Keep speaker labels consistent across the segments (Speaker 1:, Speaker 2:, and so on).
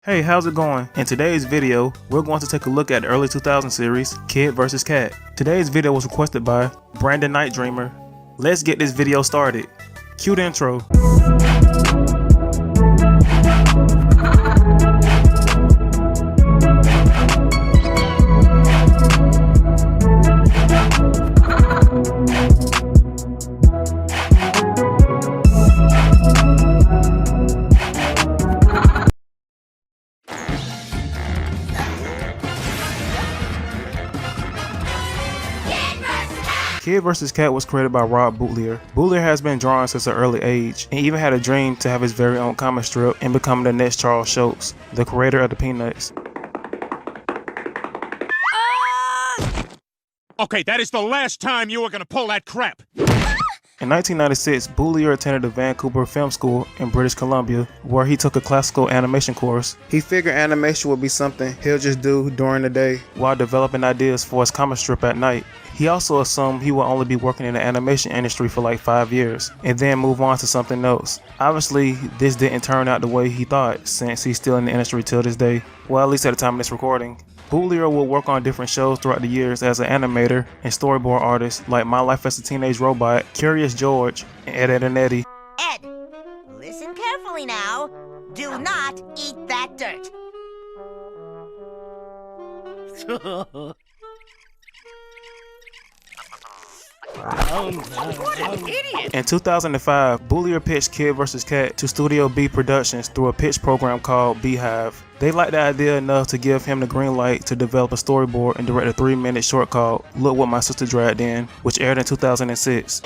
Speaker 1: Hey, how's it going? In today's video, we're going to take a look at the early 2000 series, Kid vs. Kat. Today's video was requested by Brandon Night Dreamer. Let's get this video started. Cue the intro. Kid vs. Kat was created by Rob Bootlier. Bootlier has been drawing since an early age and even had a dream to have his very own comic strip and become the next Charles Schultz, the creator of the Peanuts.
Speaker 2: Okay, that is the last time you were gonna pull that crap.
Speaker 1: In 1996, Bootlier attended the Vancouver Film School in British Columbia, where he took a classical animation course. He figured animation would be something he'll just do during the day while developing ideas for his comic strip at night. He also assumed he would only be working in the animation industry for like 5 years, and then move on to something else. Obviously, this didn't turn out the way he thought, since he's still in the industry till this day. Well, at least at the time of this recording. Bootlier will work on different shows throughout the years as an animator and storyboard artist like My Life as a Teenage Robot, Curious George, and Ed, Edd n Eddy.
Speaker 3: Ed, listen carefully now. Do not eat that dirt. What an idiot!
Speaker 1: In 2005, Bootlier pitched Kid vs. Kat to Studio B Productions through a pitch program called Beehive. They liked the idea enough to give him the green light to develop a storyboard and direct a 3-minute short called Look What My Sister Dragged In, which aired in 2006.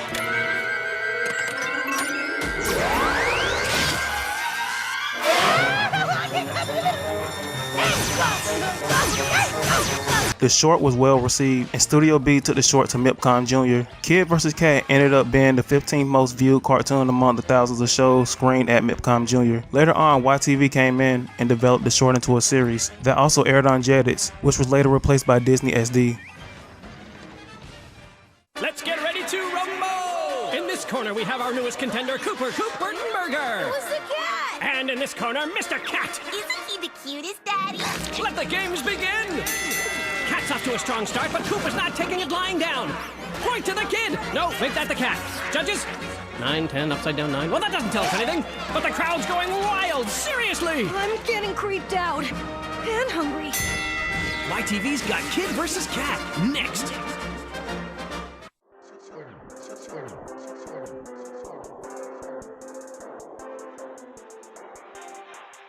Speaker 1: The short was well received, and Studio B took the short to MIPCOM Jr. Kid vs. Kat ended up being the 15th most viewed cartoon among the thousands of shows screened at MIPCOM Jr. Later on, YTV came in and developed the short into a series that also aired on Jetix, which was later replaced by Disney SD.
Speaker 4: Let's get ready to rumble! In this corner, we have our newest contender, Coop Burtonburger.
Speaker 3: Who's the cat?
Speaker 4: And in this corner, Mr. Cat.
Speaker 3: Isn't he the cutest, Daddy?
Speaker 4: Let the games begin! Cat's off to a strong start, but Coop is not taking it lying down. Point to the kid! No, make that the cat. Judges? 9, 10, upside down 9. Well, that doesn't tell us anything, but the crowd's going wild, seriously!
Speaker 5: I'm getting creeped out and hungry.
Speaker 4: YTV's got Kid vs. Kat next.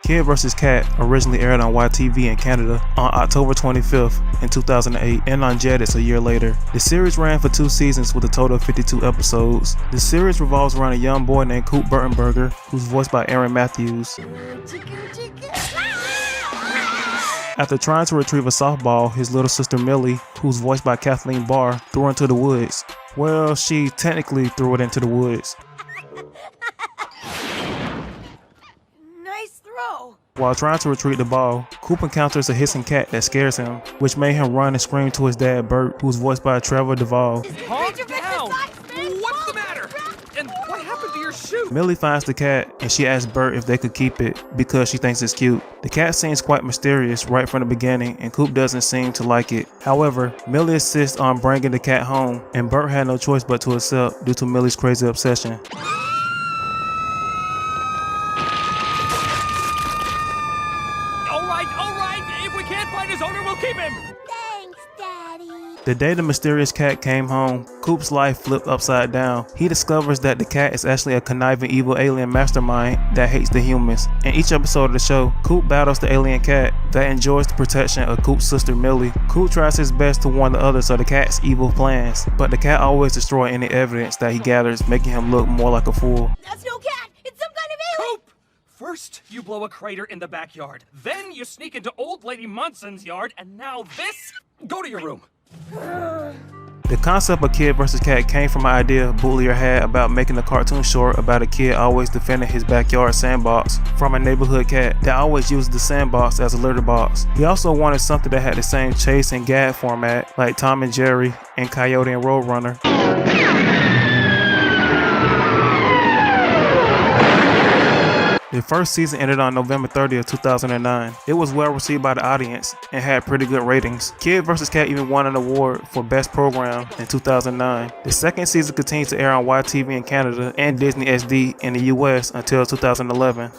Speaker 1: Kid vs. Kat originally aired on YTV in Canada on October 25th in 2008 and on Jetix a year later. The series ran for 2 seasons with a total of 52 episodes. The series revolves around a young boy named Coop Burtonburger, who's voiced by Aaron Matthews. After trying to retrieve a softball, his little sister Millie, who's voiced by Kathleen Barr, threw it into the woods. Well, she technically threw it into the woods. While trying to retrieve the ball, Coop encounters a hissing cat that scares him, which made him run and scream to his dad Bert, who's voiced by Trevor Duvall.
Speaker 2: Calm down! What's the matter? And what happened to your shoe?
Speaker 1: Millie finds the cat and she asks Bert if they could keep it because she thinks it's cute. The cat seems quite mysterious right from the beginning and Coop doesn't seem to like it. However, Millie insists on bringing the cat home and Bert had no choice but to accept due to Millie's crazy obsession.
Speaker 4: His owner will keep him.
Speaker 3: Thanks, Daddy.
Speaker 1: The day the mysterious cat came home, Coop's life flipped upside down. He discovers that the cat is actually a conniving evil alien mastermind that hates the humans. In each episode of the show, Coop battles the alien cat that enjoys the protection of Coop's sister Millie. Coop tries his best to warn the others of the cat's evil plans, but the cat always destroys any evidence that he gathers, making him look more like a fool.
Speaker 3: That's no cat. It's some kind of alien.
Speaker 6: Coop! First, you blow a crater in the backyard. Then you sneak into Old Lady Munson's yard, and now this? Go to your room.
Speaker 1: The concept of Kid vs. Kat came from an idea Bootlier had about making a cartoon short about a kid always defending his backyard sandbox from a neighborhood cat that always used the sandbox as a litter box. He also wanted something that had the same chase and gag format like Tom and Jerry and Coyote and Roadrunner. The first season ended on November 30th, 2009. It was well received by the audience and had pretty good ratings. Kid vs. Kat even won an award for Best Program in 2009. The second season continued to air on YTV in Canada and Disney XD in the US until 2011.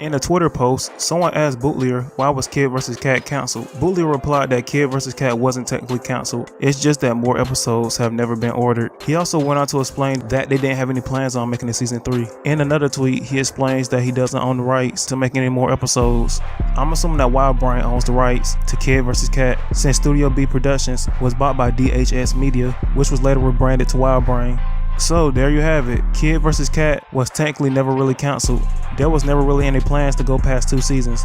Speaker 1: In a Twitter post, someone asked Bootlier why was Kid vs. Kat cancelled. Bootlier replied that Kid vs. Kat wasn't technically cancelled, it's just that more episodes have never been ordered. He also went on to explain that they didn't have any plans on making a season 3. In another tweet, he explains that he doesn't own the rights to make any more episodes. I'm assuming that Wildbrain owns the rights to Kid vs. Kat, since Studio B Productions was bought by DHS Media, which was later rebranded to Wildbrain. So there you have it. Kid vs. Kat was technically never really cancelled. There was never really any plans to go past 2 seasons.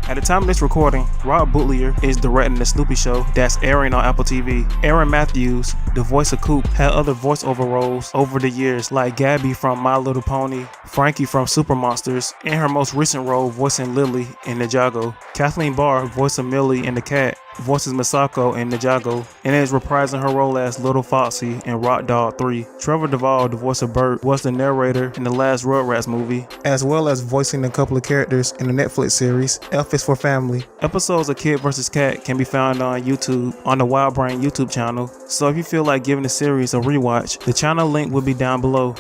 Speaker 1: At the time of this recording, Rob Bootlier is directing the Snoopy show that's airing on Apple TV. Aaron Matthews, the voice of Coop, had other voiceover roles over the years, like Gabby from My Little Pony, Frankie from Super Monsters, and her most recent role voicing Lily in Ninjago. Kathleen Barr, voice of Millie in The Cat, voices Misako in Ninjago, and is reprising her role as Little Foxy in Rock Dog 3. Trevor Duvall, the voice of Bert, was the narrator in the last Rugrats movie, as well as voicing a couple of characters in the Netflix series F is for Family. Episodes of Kid vs. Kat can be found on YouTube on the Wildbrain YouTube channel, so if you feel like giving the series a rewatch, the channel link will be down below.